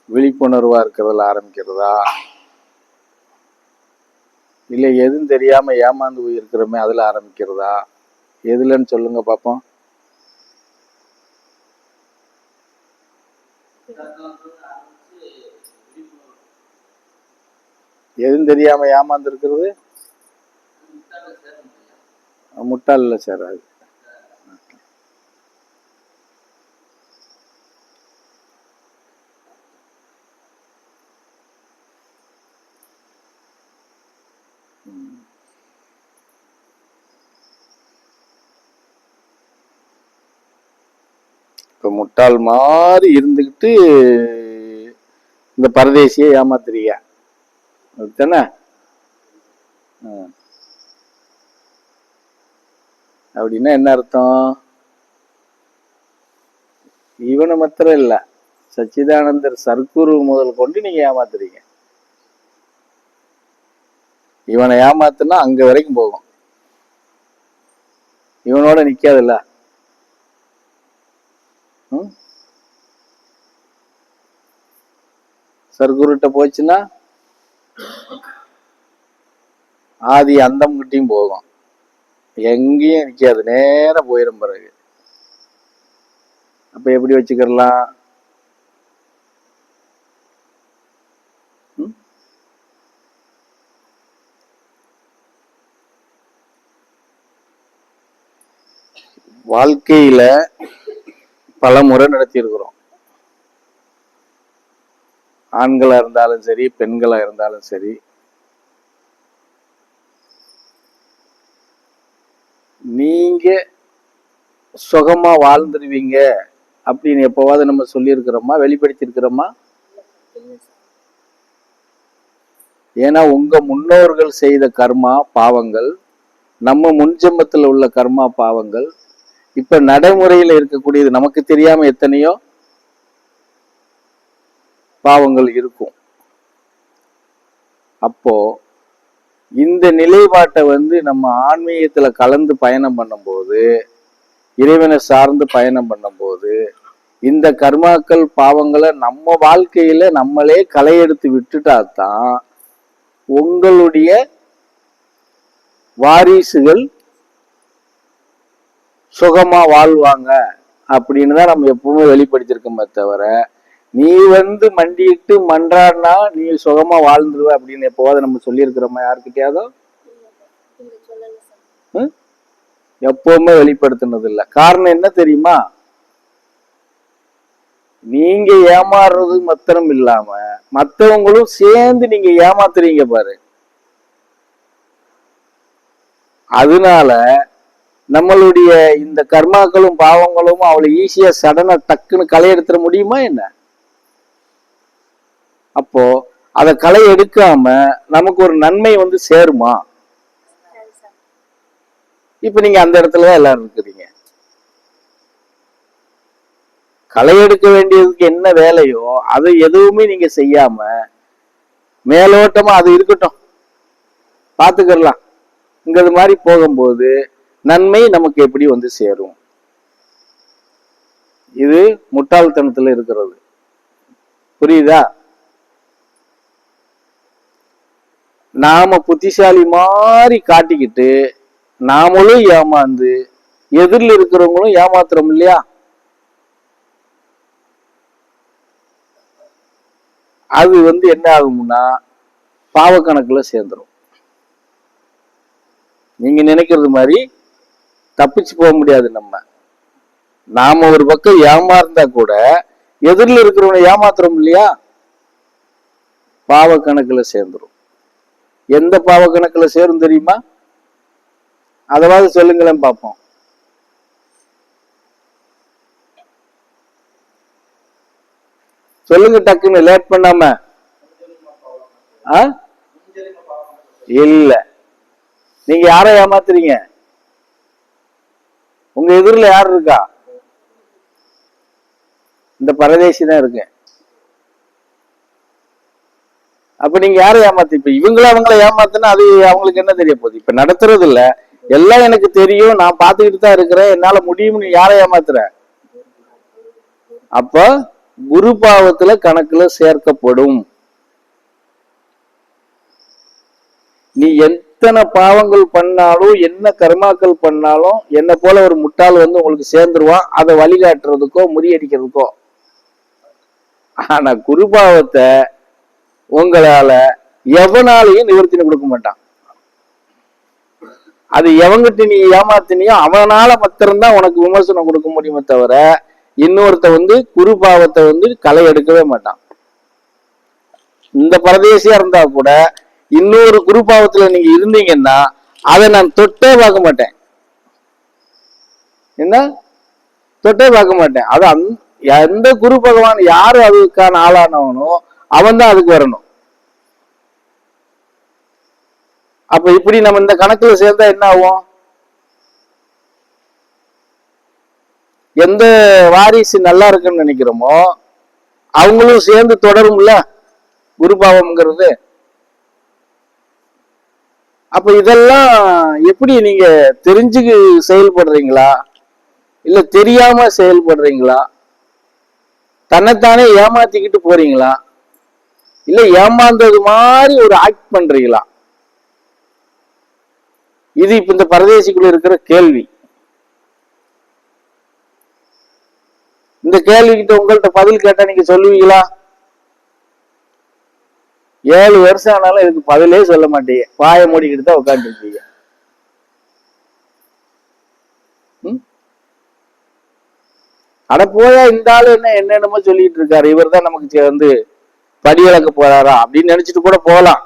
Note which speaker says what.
Speaker 1: விழிப்புணர்வா இருக்கிறதுல ஆரம்பிக்கிறதா, இல்லை எதுவும் தெரியாம ஏமாந்து போயிருக்கிறோமே அதுல ஆரம்பிக்கிறதா, எதுலன்னு சொல்லுங்க பாப்போம். எதுவும் தெரியாம ஏமாந்து இருக்கிறது முட்டாள்ல சேராது. இப்ப முட்டாள் மாதிரி இருந்துகிட்டு இந்த பரதேசியை ஏமாத்துறீங்க தானே? அப்படின்னா என்ன அர்த்தம்? இவனை மாத்திரம் இல்ல, சச்சிதானந்தர் சர்க்குரு முதல் கொண்டு நீங்க ஏமாத்துறீங்க. இவனை ஏமாத்துனா அங்க வரைக்கும் போகும், இவனோட நிக்காதுல்ல. சர்க்குருட்ட போச்சுன்னா ஆதி அந்தம் கிட்டையும் போகும், எங்கேயும் நிக்காது, நேரம் போயிடும். பிறகு அப்ப எப்படி வச்சுக்கலாம்? வாழ்க்கையில பல முறை நடத்தியிருக்கிறோம். ஆண்களா இருந்தாலும் சரி, பெண்களா இருந்தாலும் சரி. நீங்க சுகமா வாழ்ந்துருவீங்க அப்படின்னு எப்பவாவது நம்ம சொல்லி இருக்கிறோமா, வெளிப்படுத்தி இருக்கிறோமா? ஏன்னா உங்க முன்னோர்கள் செய்த கர்மா பாவங்கள், நம்ம முன்ஜென்மத்தில் உள்ள கர்மா பாவங்கள் இப்ப நடைமுறையில இருக்கக்கூடியது, நமக்கு தெரியாம எத்தனையோ பாவங்கள் இருக்கும். அப்போ இந்த நிலைப்பாட்டை நம்ம ஆன்மீகத்துல கலந்து பயணம் பண்ணும்போது, இறைவனை சார்ந்து பயணம் பண்ணும்போது, இந்த கர்மாக்கள் பாவங்களை நம்ம வாழ்க்கையில நம்மளே களையெடுத்து விட்டுட்டாதான் உங்களுடைய வாரிசுகள் சுகமா வாழ்வாங்க அப்படின்னு தான் நம்ம எப்பவுமே வெளிப்படுத்திருக்கோமே தவிர, நீ மண்டிட்டு மன்றாடினா நீ சுகமா வாழ்ந்துருவ அப்படின்னு எப்போவாது நம்ம சொல்லியிருக்கிறோமா யாருக்கிட்டையாவது? எப்பவுமே வெளிப்படுத்தினது இல்லை. காரணம் என்ன தெரியுமா? நீங்க ஏமாறுறது மாத்திரம் இல்லாம மற்றவங்களும் சேர்ந்து நீங்க ஏமாத்துறீங்க பாரு. அதனால நம்மளுடைய இந்த கர்மாக்களும் பாவங்களும் அவளை ஈஸியா சடனா டக்குன்னு களை எடுத்துட முடியுமா என்ன? அப்போ அதை களை எடுக்காம நமக்கு ஒரு நன்மை சேருமா? இப்ப நீங்க அந்த இடத்துலதான் எல்லாரும் இருக்கிறீங்க. களை எடுக்க வேண்டியதுக்கு என்ன வேலையோ அது எதுவுமே நீங்க செய்யாம மேலோட்டமா அது இருக்கட்டும் பாத்துக்கலாம் இங்கிறது மாதிரி போகும்போது நன்மை நமக்கு எப்படி சேரும்? இது முட்டாள்தனத்துல இருக்கிறது. புரியுதா? நாம புத்திசாலி மாதிரி காட்டிக்கிட்டு நாமளும் ஏமாந்து எதிரில் இருக்கிறவங்களும் ஏமாத்துறோம் இல்லையா? அது என்ன ஆகும்னா பாவ கணக்குல சேர்ந்துடும். நீங்க நினைக்கிறது மாதிரி தப்பிச்சு போக முடியாது. நாம ஒரு பக்கம் ஏமாறந்தா கூட எதிரில் இருக்கிறவனை ஏமாத்துறோம் இல்லையா? பாவ கணக்குல சேர்ந்துடும். எந்த பாவ கணக்குல சேரும் தெரியுமா? அதாவது சொல்லுங்களேன் பார்ப்போம். சொல்லுங்க டக்குன்னு, லேட் பண்ணாம. இல்ல, நீங்க யாரை ஏமாத்துறீங்க? உங்க எதிரில யார் இருக்கா? இந்த பரதேசி தான் இருக்கு. அப்ப நீங்க யாரை ஏமாத்து? இப்ப அவங்கள ஏமாத்துனா அது அவங்களுக்கு என்ன தெரிய போகுது? இப்ப நடத்துறது இல்ல, எல்லாம் எனக்கு தெரியும், நான் பாத்துக்கிட்டு தான் இருக்கிறேன், என்னால முடியும்னு யாரை ஏமாத்துற? அப்ப குரு பாவத்துல கணக்குல சேர்க்கப்படும். நீ எத்தனை பாவங்கள் பண்ணாலும் என்ன கர்மாக்கள் பண்ணாலும் என்ன போல ஒரு முட்டாள் வந்து உங்களுக்கு சேர்ந்துருவான், அதை வழிகாட்டுறதுக்கோ முறியடிக்கிறதுக்கோ. ஆனா குரு பாவத்தை உங்களால எவனாலையும் நிவர்த்தி கொடுக்க மாட்டான். அது எவங்கிட்ட நீ ஏமாத்தினியோ அவனால மாத்திரம்தான் உனக்கு விமர்சனம் கொடுக்க முடியுமே தவிர இன்னொருத்த வந்து குரு பாவத்தை வந்து களை எடுக்கவே மாட்டான். இந்த பரதேசியா இருந்தா கூட இன்னொரு குரு பாவத்துல நீங்க இருந்தீங்கன்னா அதை நான் தொட்டே பார்க்க மாட்டேன். என்ன தொட்டே பார்க்க மாட்டேன். அது எந்த குரு பகவான் யாரு அதுக்கான ஆளானவனோ அவன் தான் அதுக்கு வரணும். அப்ப இப்படி நம்ம இந்த கணக்குல சேர்ந்தா என்ன ஆகும்? எந்த வாரிசு நல்லா இருக்குன்னு நினைக்கிறோமோ அவங்களும் சேர்ந்து தொடரும்ல குரு பாவம்ங்கிறது. அப்ப இதெல்லாம் எப்படி நீங்க தெரிஞ்சு செயல்படுறீங்களா இல்ல தெரியாம செயல்படுறீங்களா? தன்னைத்தானே ஏமாத்திக்கிட்டு போறீங்களா இல்ல ஏமாந்தது மாதிரி ஒரு ஆக்ட் பண்றீங்களா? இது இப்ப இந்த பரதேசிக்குள்ள இருக்கிற கேள்வி. இந்த கேள்வி கிட்ட உங்கள்கிட்ட பதில் கேட்டா நீங்க சொல்லுவீங்களா? 7 வருஷம் ஆனாலும் இதுக்கு பதிலே சொல்ல மாட்டீங்க, வாயை மூடிக்கிட்டு தான் உட்காந்து இருப்பீங்க. அட போயா இந்த ஆளு என்னென்னமோ சொல்லிட்டு இருக்காரு, இவர் தான் நமக்கு வந்து படி இழக்க போறாரா அப்படின்னு நினைச்சிட்டு கூட போகலாம்.